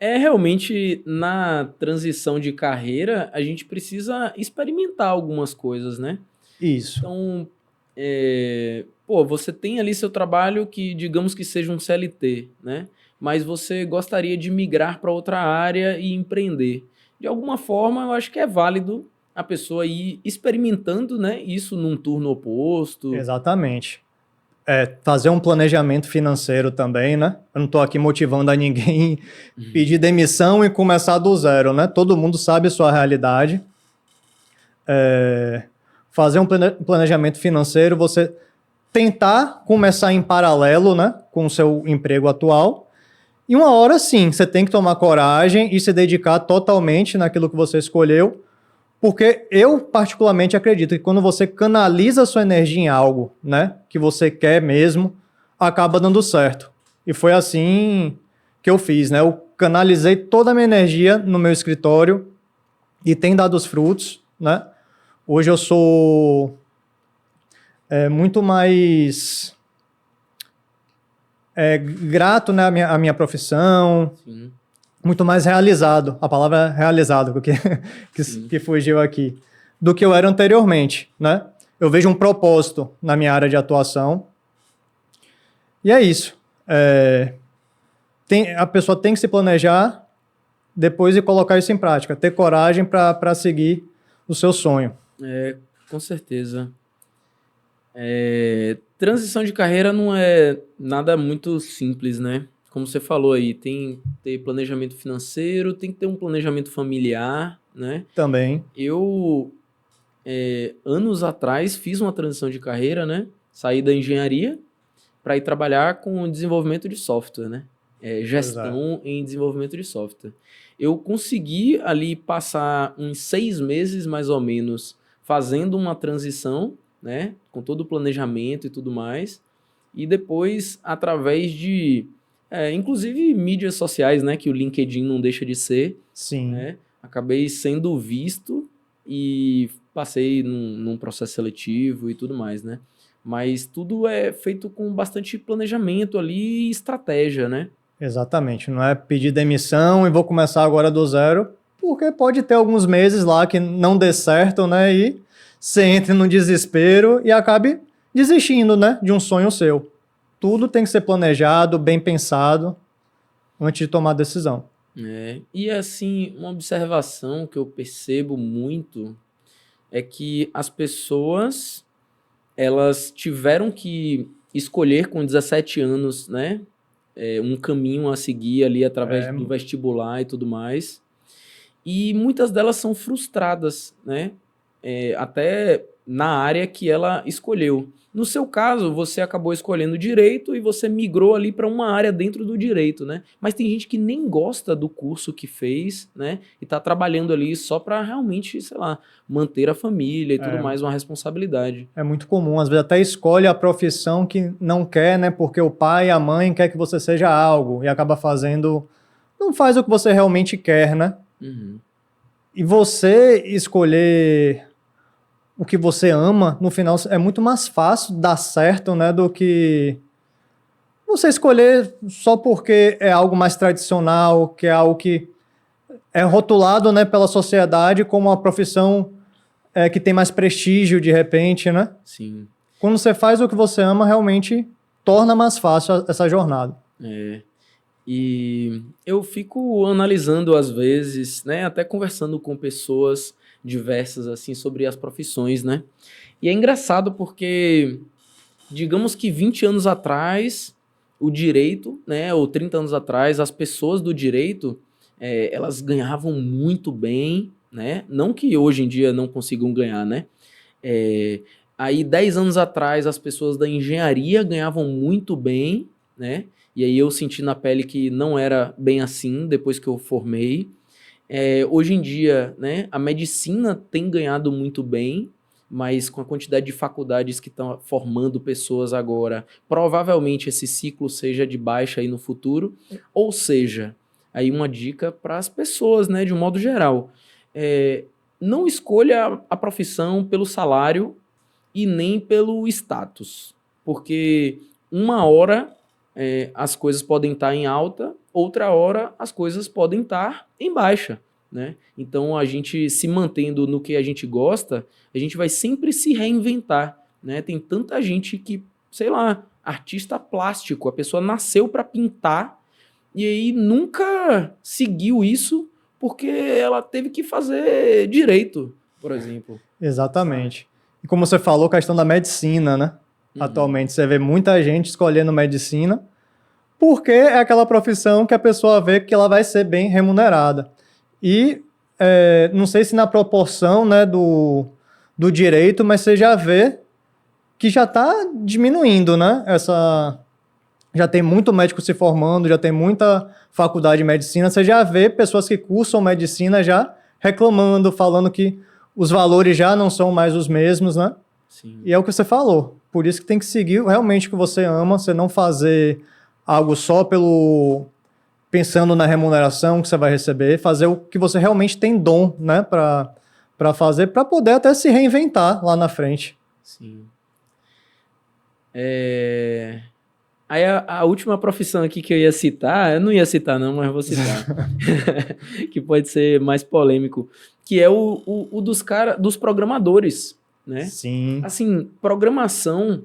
Realmente na transição de carreira a gente precisa experimentar algumas coisas, né? Isso. Então, você tem ali seu trabalho que, digamos que seja um CLT, né? Mas você gostaria de migrar para outra área e empreender. De alguma forma, eu acho que é válido a pessoa ir experimentando, né, isso num turno oposto. Exatamente. Fazer um planejamento financeiro também, né? Eu não estou aqui motivando a ninguém pedir demissão e começar do zero, né? Todo mundo sabe a sua realidade. Fazer um planejamento financeiro, você tentar começar em paralelo, né, com o seu emprego atual. E uma hora, sim, você tem que tomar coragem e se dedicar totalmente naquilo que você escolheu, porque eu particularmente acredito que quando você canaliza a sua energia em algo, né, que você quer mesmo, acaba dando certo. E foi assim que eu fiz, né? Eu canalizei toda a minha energia no meu escritório e tem dado os frutos, né? Hoje eu sou muito mais grato, né, à minha profissão, Sim, muito mais realizado, a palavra é realizado, que fugiu aqui, do que eu era anteriormente, né? Eu vejo um propósito na minha área de atuação e é isso. A pessoa tem que se planejar depois e colocar isso em prática, ter coragem para seguir o seu sonho. com certeza. Transição de carreira não é nada muito simples, né? Como você falou aí, tem que ter planejamento financeiro, tem que ter um planejamento familiar, né? Também, Eu, anos atrás, fiz uma transição de carreira, né? Saí da engenharia para ir trabalhar com desenvolvimento de software, né? pois é. Gestão em desenvolvimento de software. Eu consegui ali passar uns 6 meses, mais ou menos, fazendo uma transição, né? Com todo o planejamento e tudo mais. E depois, através de Inclusive mídias sociais, né? Que o LinkedIn não deixa de ser, Sim. né? Acabei sendo visto e passei num processo seletivo e tudo mais, né? Mas tudo é feito com bastante planejamento ali e estratégia, né? Exatamente, não é pedir demissão e vou começar agora do zero, porque pode ter alguns meses lá que não dê certo, né? E você entre no desespero e acabe desistindo, né? De um sonho seu. Tudo tem que ser planejado, bem pensado, antes de tomar a decisão. E assim, uma observação que eu percebo muito é que as pessoas, elas tiveram que escolher com 17 anos, né? Um caminho a seguir ali através É, do vestibular e tudo mais. E muitas delas são frustradas, né? Até na área que ela escolheu. No seu caso, você acabou escolhendo direito e você migrou ali para uma área dentro do direito, né? Mas tem gente que nem gosta do curso que fez, né? E está trabalhando ali só para realmente, sei lá, manter a família e tudo é, mais, uma responsabilidade. é muito comum, às vezes até escolhe a profissão que não quer, né? Porque o pai e a mãe quer que você seja algo e acaba fazendo, não faz o que você realmente quer, né? Uhum. E você escolher o que você ama, no final é muito mais fácil dar certo, né, do que você escolher só porque é algo mais tradicional, que é algo que é rotulado, né, pela sociedade como uma profissão que tem mais prestígio de repente, né? Sim. Quando você faz o que você ama, realmente torna mais fácil essa jornada. E eu fico analisando às vezes, né, até conversando com pessoas diversas assim sobre as profissões, né? E é engraçado porque digamos que 20 anos atrás o direito, né, ou 30 anos atrás, as pessoas do direito, elas ganhavam muito bem, né? Não que hoje em dia não consigam ganhar, né? É, Aí 10 anos atrás as pessoas da engenharia ganhavam muito bem, né? E aí eu senti na pele que não era bem assim depois que eu formei. Hoje em dia, né, a medicina tem ganhado muito bem, mas com a quantidade de faculdades que estão formando pessoas agora, provavelmente esse ciclo seja de baixa aí no futuro. Ou seja, aí uma dica para as pessoas, né, de um modo geral. É, não escolha a profissão pelo salário e nem pelo status, porque uma hora as coisas podem estar em alta, outra hora as coisas podem estar em baixa, né? Então a gente se mantendo no que a gente gosta, a gente vai sempre se reinventar, né? Tem tanta gente que, sei lá, artista plástico, a pessoa nasceu para pintar e aí nunca seguiu isso porque ela teve que fazer direito, por exemplo. Exatamente. E como você falou, questão da medicina, né? Atualmente você vê muita gente escolhendo medicina porque é aquela profissão que a pessoa vê que ela vai ser bem remunerada. E não sei se na proporção, né, do direito, mas você já vê que já está diminuindo, né? Já tem muito médico se formando, já tem muita faculdade de medicina, você já vê pessoas que cursam medicina já reclamando, falando que os valores já não são mais os mesmos, né? Sim. E é o que você falou. Por isso que tem que seguir realmente o que você ama, você não fazer algo só pensando na remuneração que você vai receber, fazer o que você realmente tem dom, né, para fazer, para poder até se reinventar lá na frente. Sim. Aí a última profissão aqui que eu ia citar, eu não ia citar não, mas eu vou citar, que pode ser mais polêmico, que é o dos programadores, né? Sim. Assim, programação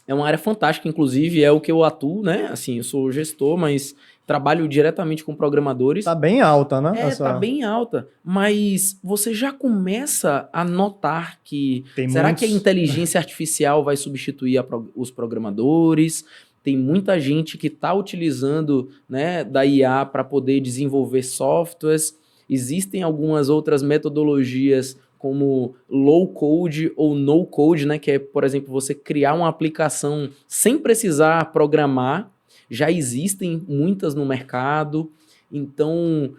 é uma área fantástica, inclusive, é o que eu atuo, né? Assim, eu sou gestor, mas trabalho diretamente com programadores. Tá bem alta, né? Tá bem alta, mas você já começa a notar que Tem será que a muitos. inteligência artificial vai substituir os programadores? Tem muita gente que está utilizando, né, da IA para poder desenvolver softwares. Existem algumas outras metodologias como low code ou no code, né, que é, por exemplo, você criar uma aplicação sem precisar programar. Já existem muitas no mercado. Então,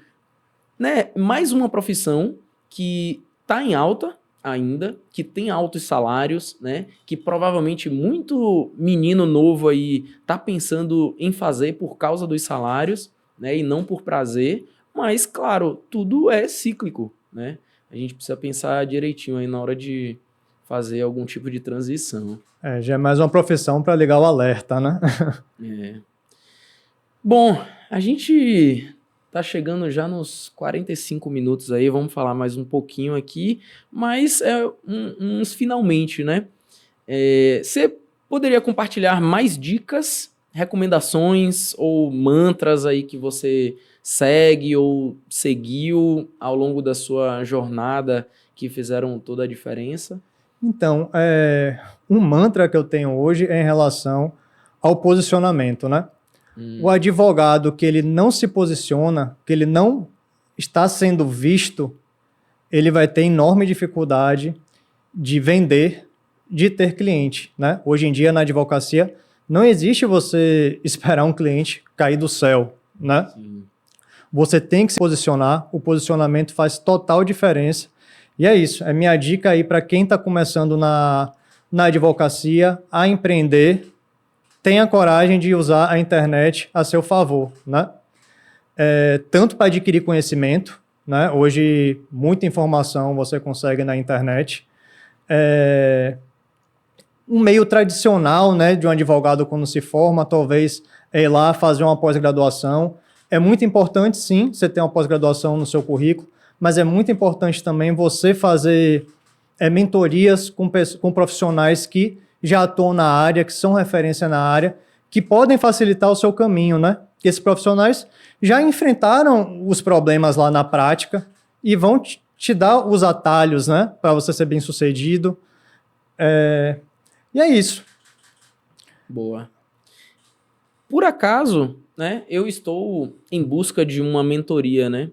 né, mais uma profissão que está em alta, ainda, que tem altos salários, né? Que provavelmente muito menino novo aí tá pensando em fazer por causa dos salários, né? E não por prazer. Mas, claro, tudo é cíclico, né? A gente precisa pensar direitinho aí na hora de fazer algum tipo de transição. Já é mais uma profissão para ligar o alerta, né? É. Bom, a gente tá chegando já nos 45 minutos aí, vamos falar mais um pouquinho aqui, mas uns finalmente, né? Você poderia compartilhar mais dicas, recomendações ou mantras aí que você segue ou seguiu ao longo da sua jornada que fizeram toda a diferença? Então, um mantra que eu tenho hoje é em relação ao posicionamento, né? O advogado que ele não se posiciona, que ele não está sendo visto, ele vai ter enorme dificuldade de vender, de ter cliente, né? Hoje em dia, na advocacia, não existe você esperar um cliente cair do céu, né? Sim. Você tem que se posicionar, o posicionamento faz total diferença. E é isso, é minha dica aí para quem está começando na advocacia a empreender, tenha coragem de usar a internet a seu favor, né? Tanto para adquirir conhecimento, né? Hoje, muita informação você consegue na internet. Um meio tradicional, né, de um advogado quando se forma, talvez ir lá fazer uma pós-graduação. É muito importante, sim, você ter uma pós-graduação no seu currículo, mas é muito importante também você fazer mentorias com profissionais que já atuam na área, que são referência na área, que podem facilitar o seu caminho, né? Esses profissionais já enfrentaram os problemas lá na prática e vão te dar os atalhos, né? Para você ser bem-sucedido. E é isso. Boa. Por acaso, né, eu estou em busca de uma mentoria, né?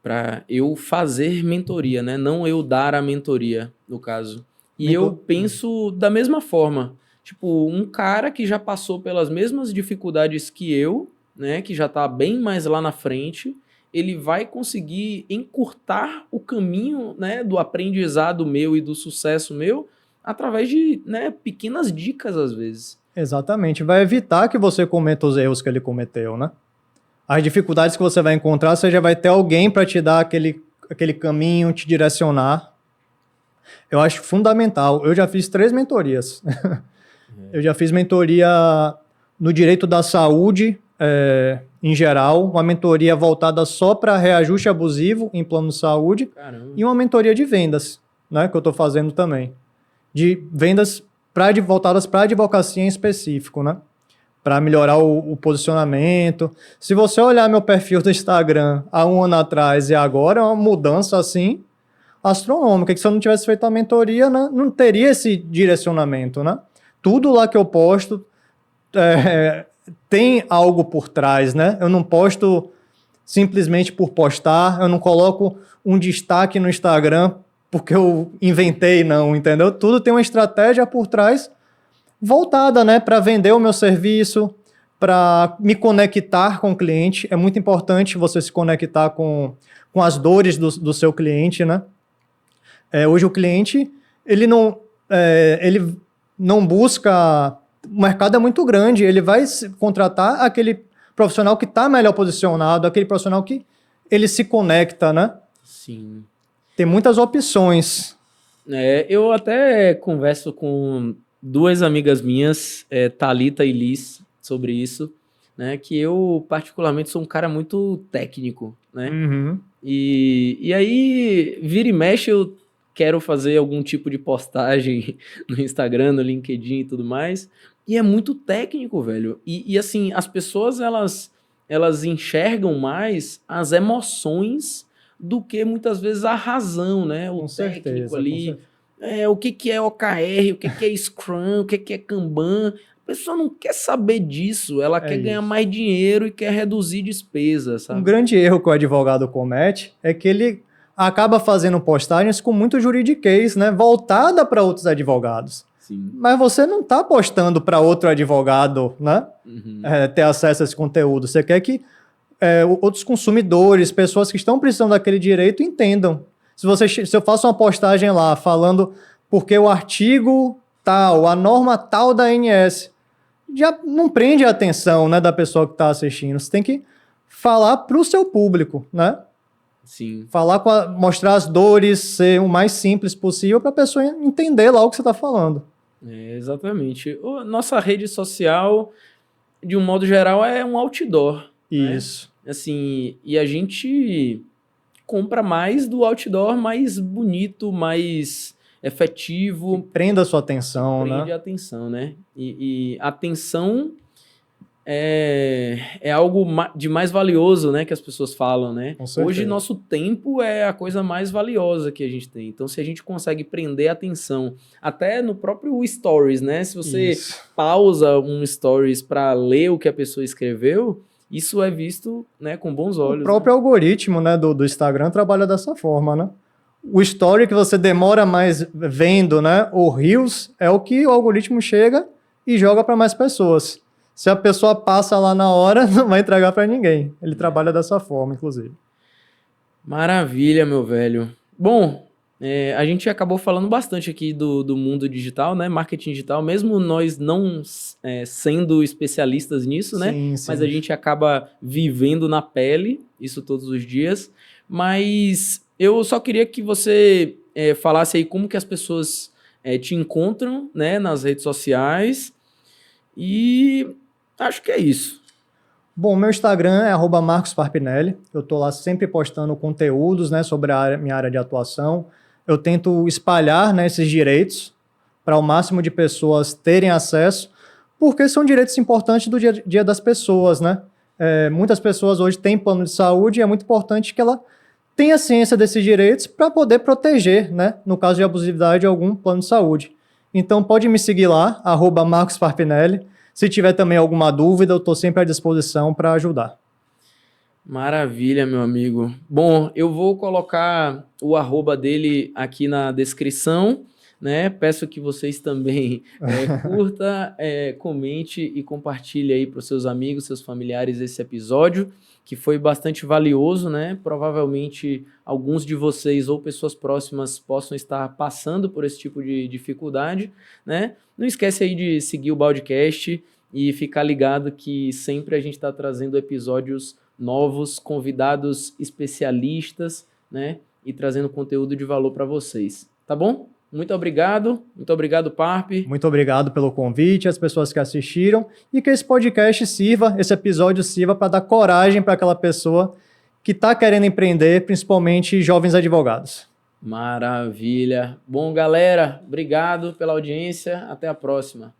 Para eu fazer mentoria, né? Não eu dar a mentoria, no caso. E eu penso da mesma forma. Tipo, um cara que já passou pelas mesmas dificuldades que eu, né? Que já tá bem mais lá na frente, ele vai conseguir encurtar o caminho, né, do aprendizado meu e do sucesso meu através de, né, pequenas dicas às vezes. Exatamente. Vai evitar que você cometa os erros que ele cometeu, né? As dificuldades que você vai encontrar, você já vai ter alguém para te dar aquele caminho, te direcionar. Eu acho fundamental. Eu já fiz 3 mentorias. Eu já fiz mentoria no direito da saúde, em geral, uma mentoria voltada só para reajuste abusivo em plano de saúde. Caramba. E uma mentoria de vendas, né, que eu estou fazendo também. De vendas voltadas para a advocacia em específico, né? Para melhorar o posicionamento. Se você olhar meu perfil do Instagram há um ano atrás e agora, é uma mudança assim astronômica, que se eu não tivesse feito a mentoria, né, não teria esse direcionamento, né? Tudo lá que eu posto tem algo por trás, né? Eu não posto simplesmente por postar, eu não coloco um destaque no Instagram porque eu inventei, não, entendeu? Tudo tem uma estratégia por trás voltada, né, para vender o meu serviço, para me conectar com o cliente. É muito importante você se conectar com as dores do seu cliente, né? Hoje o cliente, ele não busca... O mercado é muito grande, ele vai contratar aquele profissional que está melhor posicionado, aquele profissional que ele se conecta, né? Sim. Tem muitas opções. Eu até converso com 2 amigas minhas, Thalita e Liz, sobre isso, né? Que eu, particularmente, sou um cara muito técnico, né? Uhum. E aí, vira e mexe, eu quero fazer algum tipo de postagem no Instagram, no LinkedIn e tudo mais. E é muito técnico, velho. E assim, as pessoas, elas enxergam mais as emoções do que muitas vezes a razão, né? O Com técnico certeza, ali. O que é OKR, o que é Scrum, o que é Kanban. A pessoa não quer saber disso. Ela quer ganhar mais dinheiro e quer reduzir despesas, sabe? Um grande erro que o advogado comete é que ele acaba fazendo postagens com muito juridiquês, né? Voltada para outros advogados. Sim. Mas você não está postando para outro advogado, né? Uhum. Ter acesso a esse conteúdo. Você quer que outros consumidores, pessoas que estão precisando daquele direito, entendam. Se eu faço uma postagem lá falando porque o artigo tal, a norma tal da ANS, já não prende a atenção, né, da pessoa que está assistindo. Você tem que falar para o seu público, né? Sim. Mostrar as dores, ser o mais simples possível para a pessoa entender lá o que você está falando. Exatamente. Nossa rede social, de um modo geral, é um outdoor. Isso. Né? Assim, e a gente compra mais do outdoor mais bonito, mais efetivo. Que prenda a sua atenção, prende né? a atenção, né? E atenção é algo de mais valioso, né, que as pessoas falam, né? Com certeza. Hoje, nosso tempo é a coisa mais valiosa que a gente tem. Então, se a gente consegue prender a atenção, até no próprio Stories, né? Se você pausa um Stories para ler o que a pessoa escreveu, isso é visto, né, com bons olhos. O próprio algoritmo, né, do Instagram trabalha dessa forma, né? O story que você demora mais vendo, né, o Reels, é o que o algoritmo chega e joga para mais pessoas. Se a pessoa passa lá na hora, não vai entregar para ninguém. Ele trabalha dessa forma, inclusive. Maravilha, meu velho. Bom, a gente acabou falando bastante aqui do mundo digital, né? Marketing digital, mesmo nós não sendo especialistas nisso, né? Sim, sim. Mas a gente acaba vivendo na pele isso todos os dias. Mas eu só queria que você falasse aí como que as pessoas te encontram, né, nas redes sociais. E acho que é isso. Bom, meu Instagram é @marcosparpinelli. Eu estou lá sempre postando conteúdos, né, sobre minha área de atuação. Eu tento espalhar, né, esses direitos para o máximo de pessoas terem acesso, porque são direitos importantes do dia a dia das pessoas, né? Muitas pessoas hoje têm plano de saúde e é muito importante que ela tenha ciência desses direitos para poder proteger, né, no caso de abusividade, algum plano de saúde. Então pode me seguir lá, @marcosparpinelli. Se tiver também alguma dúvida, eu estou sempre à disposição para ajudar. Maravilha, meu amigo. Bom, eu vou colocar o @ dele aqui na descrição, né? Peço que vocês também curta, comente e compartilhe aí para os seus amigos, seus familiares esse episódio, que foi bastante valioso, né? Provavelmente alguns de vocês ou pessoas próximas possam estar passando por esse tipo de dificuldade, né? Não esquece aí de seguir o Baldcast e ficar ligado que sempre a gente está trazendo episódios novos, convidados especialistas, né? E trazendo conteúdo de valor para vocês. Tá bom? Muito obrigado, Parp. Muito obrigado pelo convite, as pessoas que assistiram, e que esse podcast sirva, esse episódio sirva para dar coragem para aquela pessoa que está querendo empreender, principalmente jovens advogados. Maravilha. Bom, galera, obrigado pela audiência. Até a próxima.